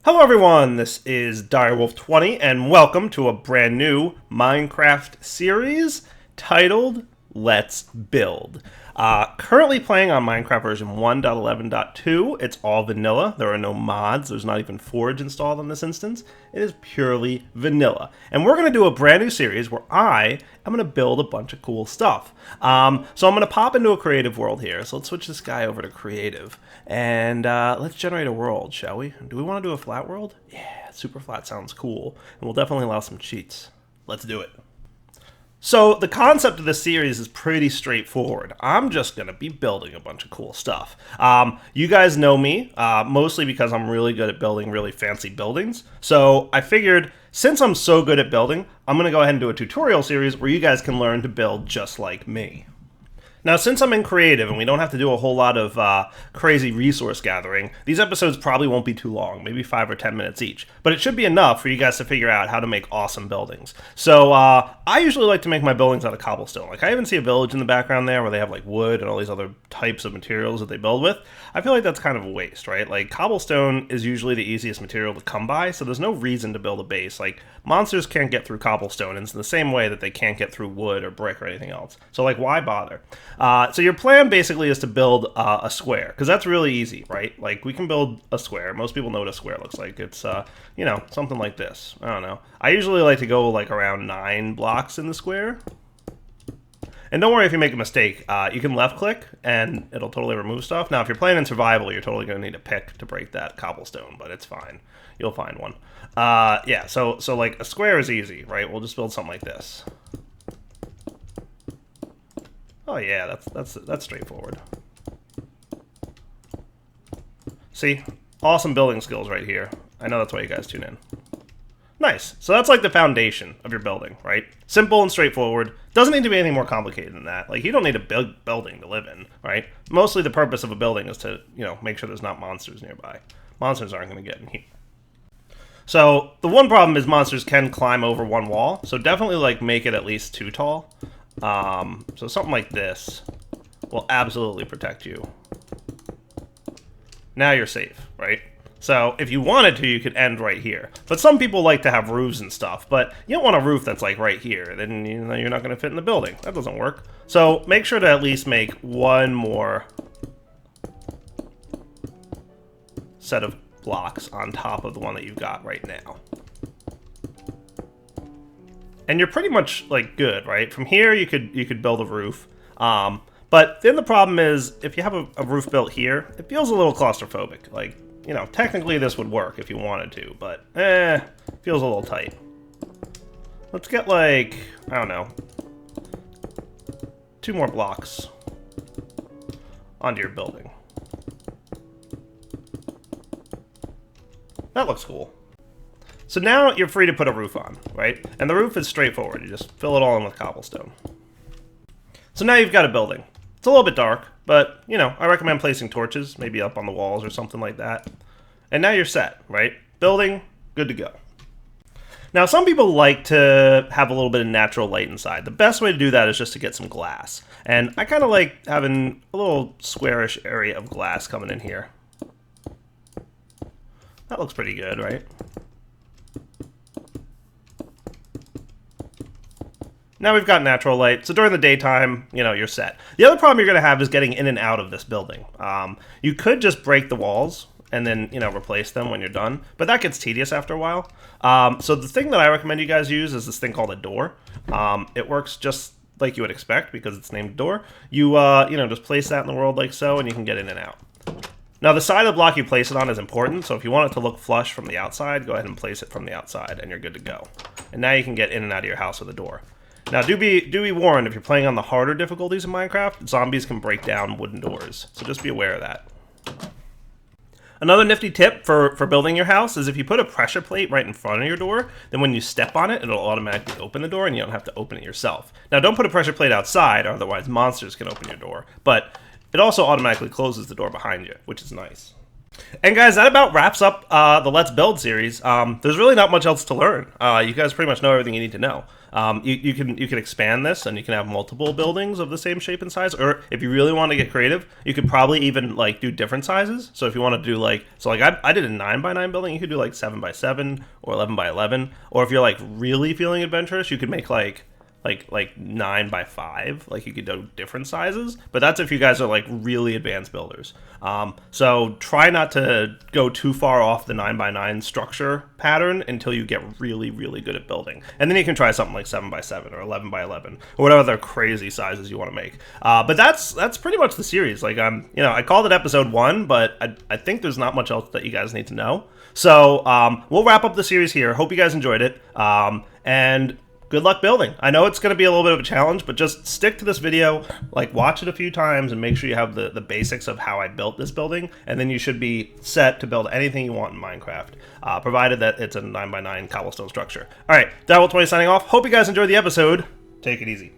Hello everyone, this is Direwolf20 and welcome to a brand new Minecraft series titled Let's Build. Currently playing on Minecraft version 1.11.2. It's all vanilla. There are no mods. There's not even Forge installed in this instance. It is purely vanilla. And we're going to do a brand new series where I am going to build a bunch of cool stuff. So I'm going to pop into a creative world here. So let's switch this guy over to creative. And let's generate a world, shall we? Do we want to do a flat world? Yeah, super flat sounds cool. And we'll definitely allow some cheats. Let's do it. So the concept of this series is pretty straightforward. I'm just going to be building a bunch of cool stuff. You guys know me, mostly because I'm really good at building really fancy buildings. So I figured, since I'm so good at building, I'm going to go ahead and do a tutorial series where you guys can learn to build just like me. Now, since I'm in creative and we don't have to do a whole lot of crazy resource gathering, these episodes probably won't be too long, maybe 5 or 10 minutes each. But it should be enough for you guys to figure out how to make awesome buildings. So I usually like to make my buildings out of cobblestone. Like, I even see a village in the background there where they have like wood and all these other types of materials that they build with. I feel like that's kind of a waste, right? Like, cobblestone is usually the easiest material to come by, so there's no reason to build a base. Like, monsters can't get through cobblestone in the same way that they can't get through wood or brick or anything else. So, like, why bother? So your plan basically is to build a square, because that's really easy, right? Like, we can build a square. Most people know what a square looks like. It's, you know, something like this. I don't know. I usually like to go, like, around 9 blocks in the square. And don't worry if you make a mistake. You can left-click, and it'll totally remove stuff. Now, if you're playing in survival, you're totally going to need a pick to break that cobblestone, but it's fine. You'll find one. Yeah, so like, a square is easy, right? We'll just build something like this. Oh yeah, that's straightforward. See? Awesome building skills right here. I know that's why you guys tune in. Nice. So that's like the foundation of your building, right? Simple and straightforward. Doesn't need to be anything more complicated than that. Like, you don't need a big building to live in, right? Mostly the purpose of a building is to, you know, make sure there's not monsters nearby. Monsters aren't going to get in here. So the one problem is monsters can climb over one wall. So definitely, like, make it at least 2 tall. So something like this will absolutely protect you. Now you're safe, right? So if you wanted to, you could end right here. But some people like to have roofs and stuff, but you don't want a roof that's like right here. Then, you know, you're not going to fit in the building. That doesn't work. So make sure to at least make one more set of blocks on top of the one that you've got right now. And you're pretty much, like, good, right? From here, you could build a roof. But then the problem is, if you have a roof built here, it feels a little claustrophobic. Like, you know, technically this would work if you wanted to, but, feels a little tight. Let's get, like, I don't know, 2 more blocks onto your building. That looks cool. So now you're free to put a roof on, right? And the roof is straightforward. You just fill it all in with cobblestone. So now you've got a building. It's a little bit dark, but, you know, I recommend placing torches, maybe up on the walls or something like that. And now you're set, right? Building, good to go. Now, some people like to have a little bit of natural light inside. The best way to do that is just to get some glass. And I kind of like having a little squarish area of glass coming in here. That looks pretty good, right? Now we've got natural light, so during the daytime, you know, you're set. The other problem you're going to have is getting in and out of this building. You could just break the walls and then, you know, replace them when you're done, but that gets tedious after a while. So the thing that I recommend you guys use is this thing called a door. It works just like you would expect because it's named door. You know, just place that in the world like so, and you can get in and out. Now, the side of the block you place it on is important, so if you want it to look flush from the outside, go ahead and place it from the outside, and you're good to go. And now you can get in and out of your house with a door. Now, do be warned, if you're playing on the harder difficulties in Minecraft, zombies can break down wooden doors, so just be aware of that. Another nifty tip for building your house is if you put a pressure plate right in front of your door, then when you step on it, it'll automatically open the door, and you don't have to open it yourself. Now, don't put a pressure plate outside, otherwise monsters can open your door, but it also automatically closes the door behind you, which is nice. And guys, that about wraps up the Let's Build series. There's really not much else to learn. You guys pretty much know everything you need to know. You can expand this, and you can have multiple buildings of the same shape and size. Or if you really want to get creative, you could probably even like do different sizes. So if you want to do like I did a 9x9 building, you could do like 7x7 or 11x11. Or if you're like really feeling adventurous, you could make like 9x5. Like you could do different sizes, but that's if you guys are like really advanced builders. So try not to go too far off the 9x9 structure pattern until you get really good at building, and then you can try something like 7x7 or 11x11 or whatever other crazy sizes you want to make. But that's pretty much the series. Like I called it episode 1, but I think there's not much else that you guys need to know. So we'll wrap up the series here. Hope you guys enjoyed it, and good luck building. I know it's going to be a little bit of a challenge, but just stick to this video, like watch it a few times, and make sure you have the basics of how I built this building, and then you should be set to build anything you want in Minecraft, provided that it's a 9x9 cobblestone structure. All right, Direwolf20 signing off. Hope you guys enjoyed the episode. Take it easy.